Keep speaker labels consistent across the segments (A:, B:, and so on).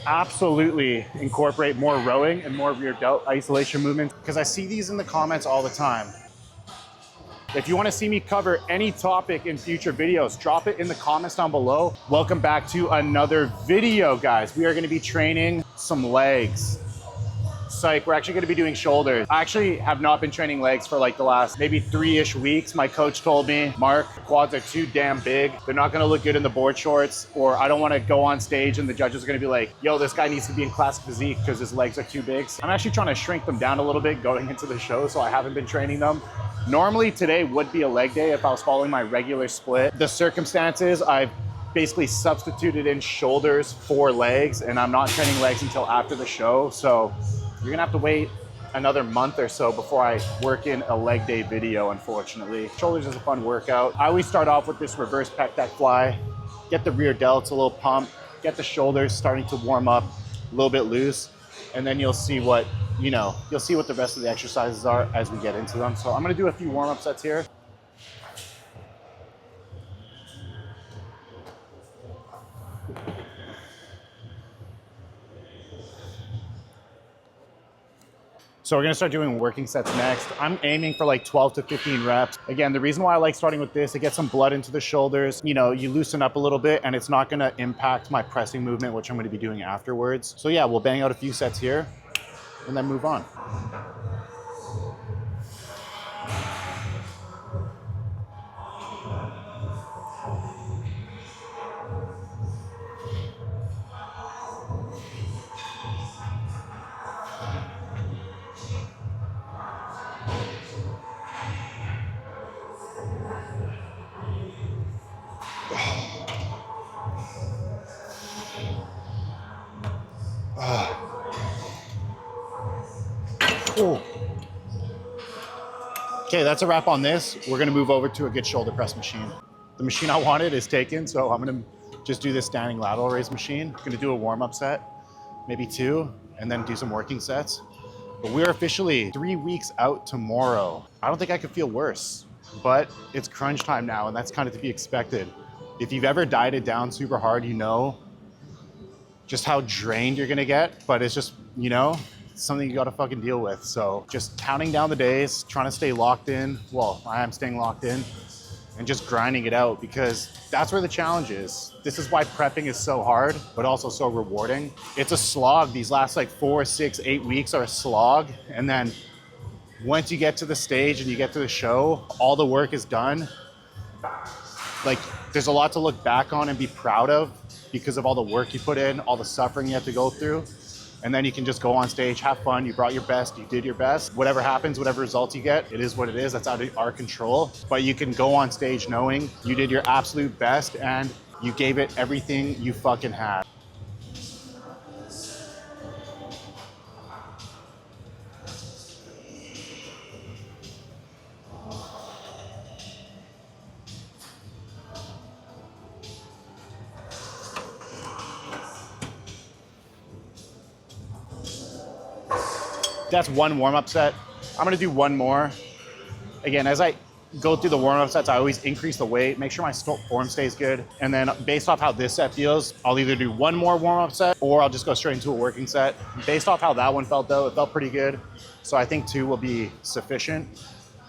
A: Absolutely incorporate more rowing and more rear delt isolation movements, because I see these in the comments all the time. If you want to see me cover any topic in future videos, drop it in the comments down below. Welcome back to another video, guys. We are going to be training some legs. Psych, we're actually going to be doing shoulders. I actually have not been training legs for like the last maybe 3-ish weeks. My coach told me, Mark, quads are too damn big. They're not going to look good in the board shorts, or I don't want to go on stage and the judges are going to be like, yo, this guy needs to be in classic physique because his legs are too big. I'm actually trying to shrink them down a little bit going into the show, so I haven't been training them. Normally today would be a leg day if I was following my regular split. The circumstances, I've basically substituted in shoulders for legs, and I'm not training legs until after the show. So you're gonna have to wait another month or so before I work in a leg day video, unfortunately. Shoulders is a fun workout. I always start off with this reverse pec deck fly, get the rear delts a little pump, get the shoulders starting to warm up a little bit loose, and then you'll see what, you'll see what the rest of the exercises are as we get into them. So I'm gonna do a few warm-up sets here. So we're gonna start doing working sets next. I'm aiming for like 12 to 15 reps. Again, the reason why I like starting with this, it gets some blood into the shoulders. You loosen up a little bit and it's not gonna impact my pressing movement, which I'm gonna be doing afterwards. So yeah, we'll bang out a few sets here and then move on. Ooh. Okay, that's a wrap on this. We're gonna move over to a good shoulder press machine. The machine I wanted is taken, so I'm gonna just do this standing lateral raise machine. I'm gonna do a warm-up set, maybe 2, and then do some working sets. But we're officially 3 weeks out tomorrow. I don't think I could feel worse, but it's crunch time now, and that's kind of to be expected. If you've ever dieted down super hard, you know just how drained you're gonna get, but it's just, something you gotta fucking deal with. So just counting down the days, trying to stay locked in. Well, I am staying locked in, and just grinding it out, because that's where the challenge is. This is why prepping is so hard, but also so rewarding. It's a slog. These last like 4, 6, 8 weeks are a slog. And then once you get to the stage and you get to the show, all the work is done. Like, there's a lot to look back on and be proud of because of all the work you put in, all the suffering you have to go through. And then you can just go on stage, have fun, you brought your best, you did your best. Whatever happens, whatever results you get, it is what it is, that's out of our control. But you can go on stage knowing you did your absolute best and you gave it everything you fucking had. That's one warm-up set. I'm gonna do one more. Again, as I go through the warm-up sets, I always increase the weight, make sure my form stays good. And then based off how this set feels, I'll either do one more warm-up set or I'll just go straight into a working set. Based off how that one felt though, it felt pretty good. So I think 2 will be sufficient.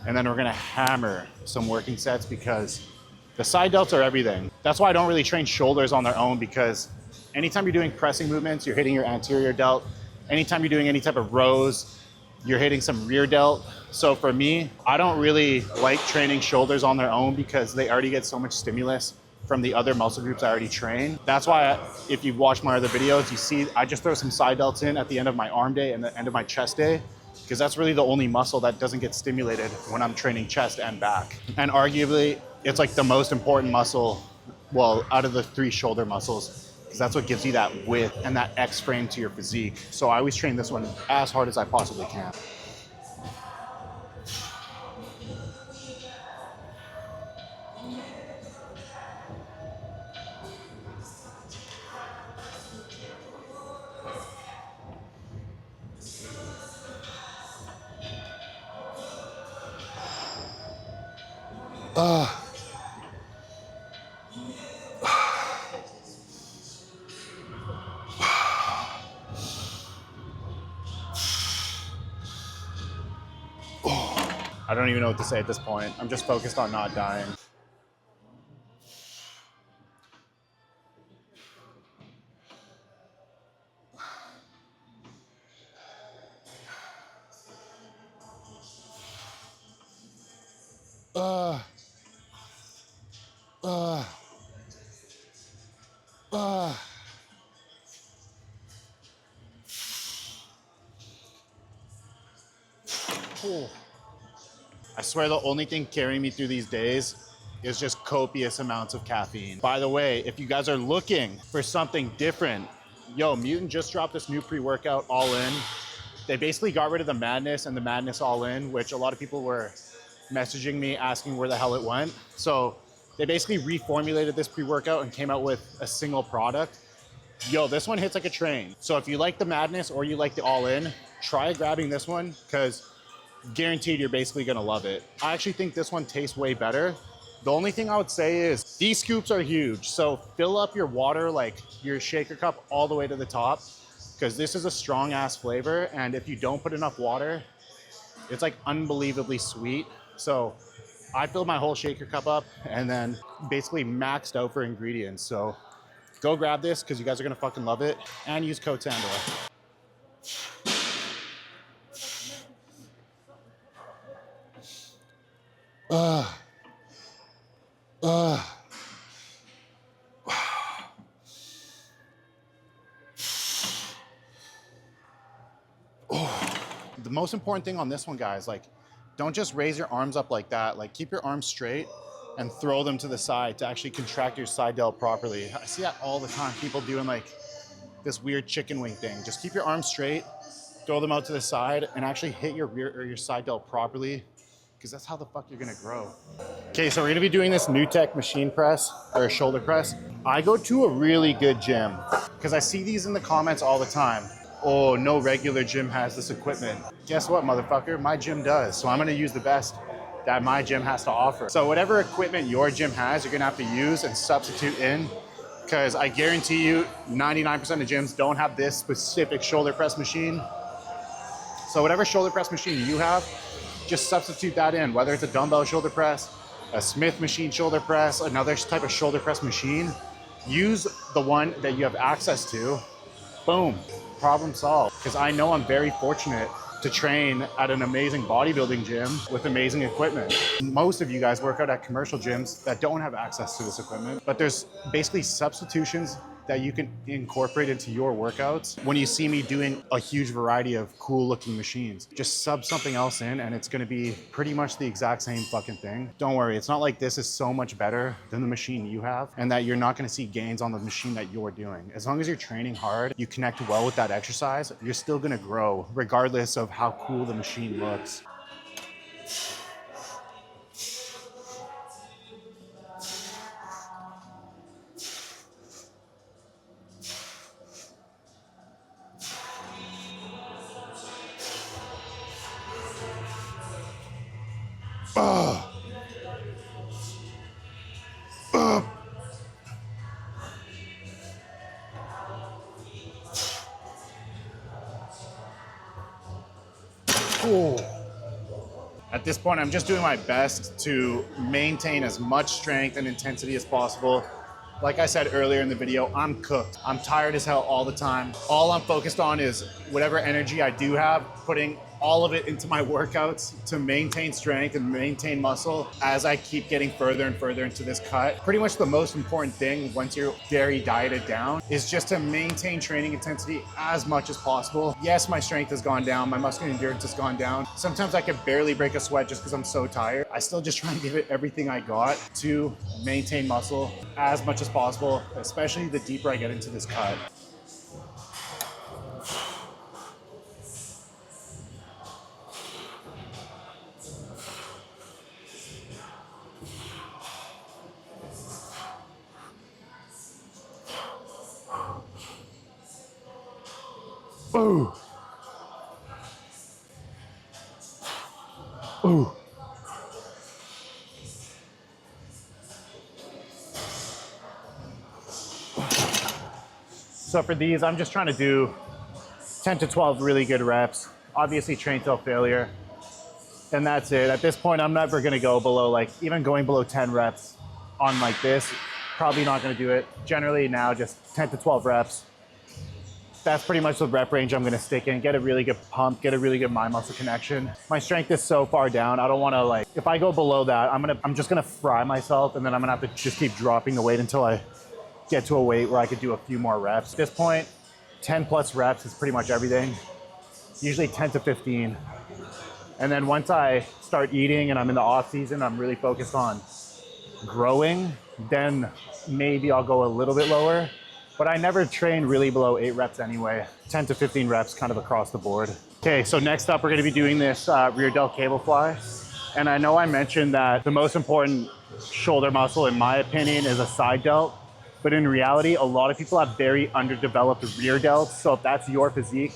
A: And then we're gonna hammer some working sets because the side delts are everything. That's why I don't really train shoulders on their own, because anytime you're doing pressing movements, you're hitting your anterior delt. Anytime you're doing any type of rows, you're hitting some rear delt. So for me, I don't really like training shoulders on their own because they already get so much stimulus from the other muscle groups I already train. That's why if you've watched my other videos, you see I just throw some side delts in at the end of my arm day and the end of my chest day, because that's really the only muscle that doesn't get stimulated when I'm training chest and back. And arguably, it's like the most important muscle, well, out of the 3 shoulder muscles, because that's what gives you that width and that X frame to your physique. So I always train this one as hard as I possibly can. I don't even know what to say at this point. I'm just focused on not dying. Oh, I swear the only thing carrying me through these days is just copious amounts of caffeine. By the way, if you guys are looking for something different, yo, Mutant just dropped this new pre-workout all in. They basically got rid of the Madness and the Madness all in, which a lot of people were messaging me asking where the hell it went. So they basically reformulated this pre-workout and came out with a single product. Yo, this one hits like a train. So if you like the Madness or you like the all in, try grabbing this one, because guaranteed you're basically gonna love it. I actually think this one tastes way better. The only thing I would say is these scoops are huge. So fill up your water, like your shaker cup, all the way to the top, because this is a strong ass flavor. And if you don't put enough water, it's like unbelievably sweet. So I filled my whole shaker cup up and then basically maxed out for ingredients. So go grab this because you guys are gonna fucking love it, and use code Sandor. The most important thing on this one, guys, like, don't just raise your arms up like that. Like, keep your arms straight and throw them to the side to actually contract your side delt properly. I see that all the time, people doing like this weird chicken wing thing. Just keep your arms straight, throw them out to the side, and actually hit your rear or your side delt properly, because that's how the fuck you're gonna grow. Okay, so we're gonna be doing this New Tech machine press or shoulder press. I go to a really good gym because I see these in the comments all the time. Oh, no regular gym has this equipment. Guess what, motherfucker? My gym does. So I'm gonna use the best that my gym has to offer. So whatever equipment your gym has, you're gonna have to use and substitute in, because I guarantee you 99% of gyms don't have this specific shoulder press machine. So whatever shoulder press machine you have, just substitute that in, whether it's a dumbbell shoulder press, a Smith machine shoulder press, another type of shoulder press machine. Use the one that you have access to. Boom, problem solved. Because I know I'm very fortunate to train at an amazing bodybuilding gym with amazing equipment. Most of you guys work out at commercial gyms that don't have access to this equipment, but there's basically substitutions that you can incorporate into your workouts. When you see me doing a huge variety of cool looking machines, just sub something else in and it's gonna be pretty much the exact same fucking thing. Don't worry, it's not like this is so much better than the machine you have and that you're not gonna see gains on the machine that you're doing. As long as you're training hard, you connect well with that exercise, you're still gonna grow regardless of how cool the machine looks. Cool. At this point, I'm just doing my best to maintain as much strength and intensity as possible. Like I said earlier in the video, I'm cooked. I'm tired as hell all the time. All I'm focused on is whatever energy I do have, putting all of it into my workouts to maintain strength and maintain muscle as I keep getting further and further into this cut. Pretty much the most important thing once you're very dieted down is just to maintain training intensity as much as possible. Yes, my strength has gone down, my muscular endurance has gone down. Sometimes I can barely break a sweat just because I'm so tired. I still just try and give it everything I got to maintain muscle as much as possible, especially the deeper I get into this cut. Ooh. Ooh. So for these, I'm just trying to do 10 to 12 really good reps. Obviously train till failure. And that's it. At this point, I'm never gonna go below, like even going below 10 reps on like this, probably not gonna do it. Generally now, just 10 to 12 reps. That's pretty much the rep range I'm gonna stick in, get a really good pump, get a really good mind muscle connection. My strength is so far down, I don't wanna like, if I go below that, I'm just gonna fry myself, and then I'm gonna have to just keep dropping the weight until I get to a weight where I could do a few more reps. At this point, 10 plus reps is pretty much everything. Usually 10 to 15. And then once I start eating and I'm in the off season, I'm really focused on growing, then maybe I'll go a little bit lower. But I never train really below 8 reps anyway. 10 to 15 reps kind of across the board. Okay, so next up we're gonna be doing this rear delt cable fly. And I know I mentioned that the most important shoulder muscle, in my opinion, is a side delt. But in reality, a lot of people have very underdeveloped rear delts. So if that's your physique,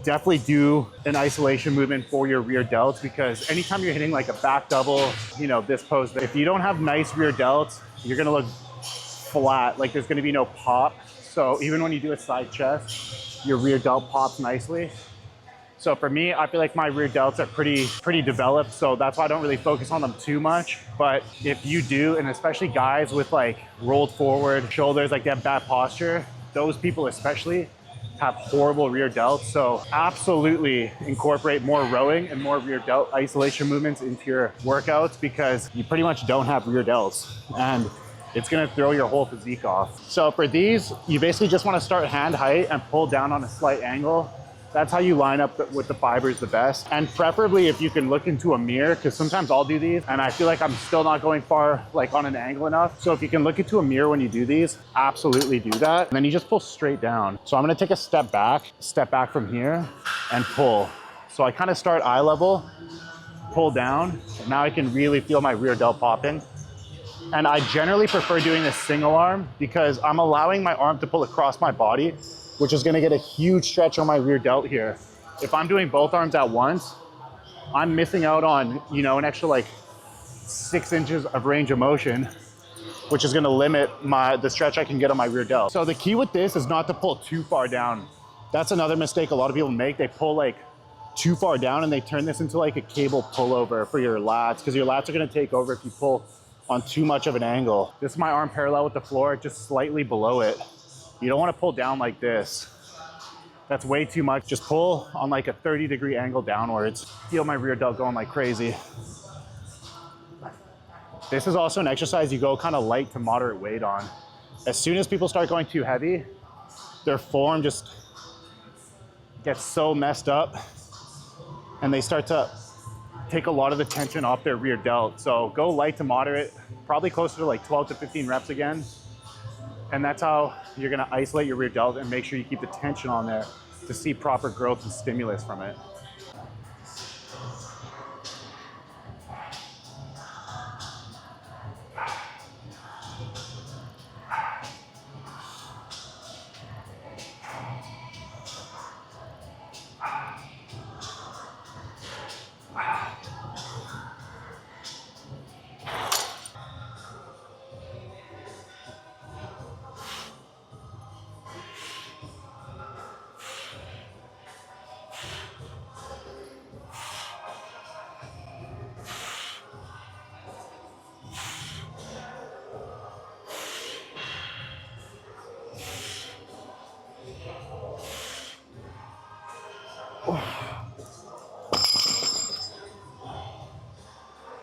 A: definitely do an isolation movement for your rear delts, because anytime you're hitting like a back double, you know, this pose, if you don't have nice rear delts, you're gonna look flat, like there's gonna be no pop. So even when you do a side chest, your rear delt pops nicely. So for me, I feel like my rear delts are pretty developed, so that's why I don't really focus on them too much. But if you do, and especially guys with like rolled forward shoulders, like they have bad posture, those people especially have horrible rear delts. So absolutely incorporate more rowing and more rear delt isolation movements into your workouts, because you pretty much don't have rear delts and it's gonna throw your whole physique off. So for these, you basically just wanna start hand height and pull down on a slight angle. That's how you line up with the fibers the best. And preferably if you can look into a mirror, because sometimes I'll do these and I feel like I'm still not going far, like on an angle enough. So if you can look into a mirror when you do these, absolutely do that. And then you just pull straight down. So I'm gonna take a step back from here and pull. So I kind of start eye level, pull down. And now I can really feel my rear delt popping. And I generally prefer doing this single arm because I'm allowing my arm to pull across my body, which is gonna get a huge stretch on my rear delt here. If I'm doing both arms at once, I'm missing out on, you know, an extra like 6 inches of range of motion, which is gonna limit the stretch I can get on my rear delt. So the key with this is not to pull too far down. That's another mistake a lot of people make. They pull like too far down and they turn this into like a cable pullover for your lats, because your lats are gonna take over if you pull on too much of an angle. This is my arm parallel with the floor, just slightly below it. You don't want to pull down like this. That's way too much. Just pull on like a 30-degree angle downwards. Feel my rear delt going like crazy. This is also an exercise you go kind of light to moderate weight on. As soon as people start going too heavy, their form just gets so messed up and they start to take a lot of the tension off their rear delt. So go light to moderate, probably closer to like 12 to 15 reps again. And that's how you're gonna isolate your rear delt and make sure you keep the tension on there to see proper growth and stimulus from it.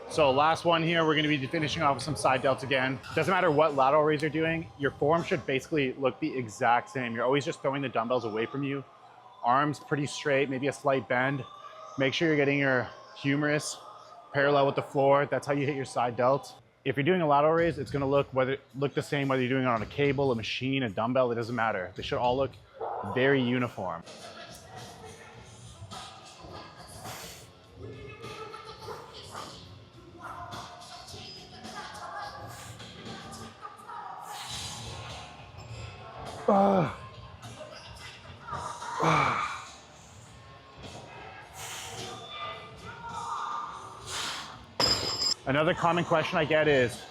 A: So last one here, we're gonna be finishing off with some side delts again. Doesn't matter what lateral raise you're doing, your form should basically look the exact same. You're always just throwing the dumbbells away from you. Arms pretty straight, maybe a slight bend. Make sure you're getting your humerus parallel with the floor. That's how you hit your side delts. If you're doing a lateral raise, it's gonna look the same whether you're doing it on a cable, a machine, a dumbbell, it doesn't matter. They should all look very uniform. Another common question I get is,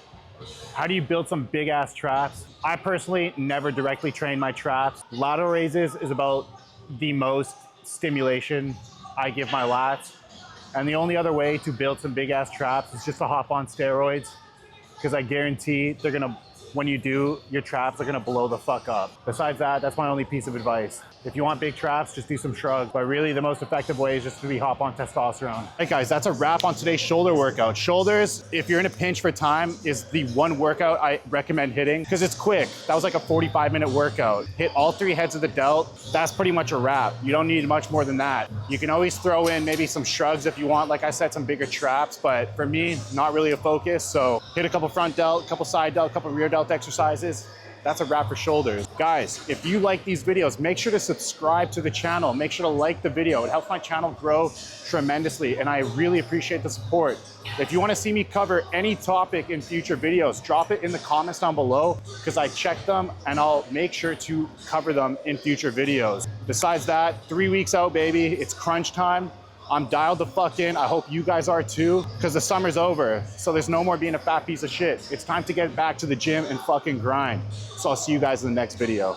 A: how do you build some big ass traps? I personally never directly train my traps. Lateral raises is about the most stimulation I give my lats. And the only other way to build some big ass traps is just to hop on steroids, because I guarantee they're gonna, when you do, your traps are gonna blow the fuck up. Besides that, that's my only piece of advice. If you want big traps, just do some shrugs. But really, the most effective way is just to hop on testosterone. Hey guys, that's a wrap on today's shoulder workout. Shoulders, if you're in a pinch for time, is the one workout I recommend hitting because it's quick. That was like a 45-minute workout. Hit all 3 heads of the delt. That's pretty much a wrap. You don't need much more than that. You can always throw in maybe some shrugs if you want. Like I said, some bigger traps, but for me, not really a focus. So hit a couple front delt, couple side delt, couple rear delt exercises. That's a wrap for shoulders. Guys, if you like these videos, make sure to subscribe to the channel. Make sure to like the video. It helps my channel grow tremendously, and I really appreciate the support. If you want to see me cover any topic in future videos, drop it in the comments down below because I check them and I'll make sure to cover them in future videos. Besides that, 3 weeks out, baby. It's crunch time. I'm dialed the fuck in. I hope you guys are too, because the summer's over. So there's no more being a fat piece of shit. It's time to get back to the gym and fucking grind. So I'll see you guys in the next video.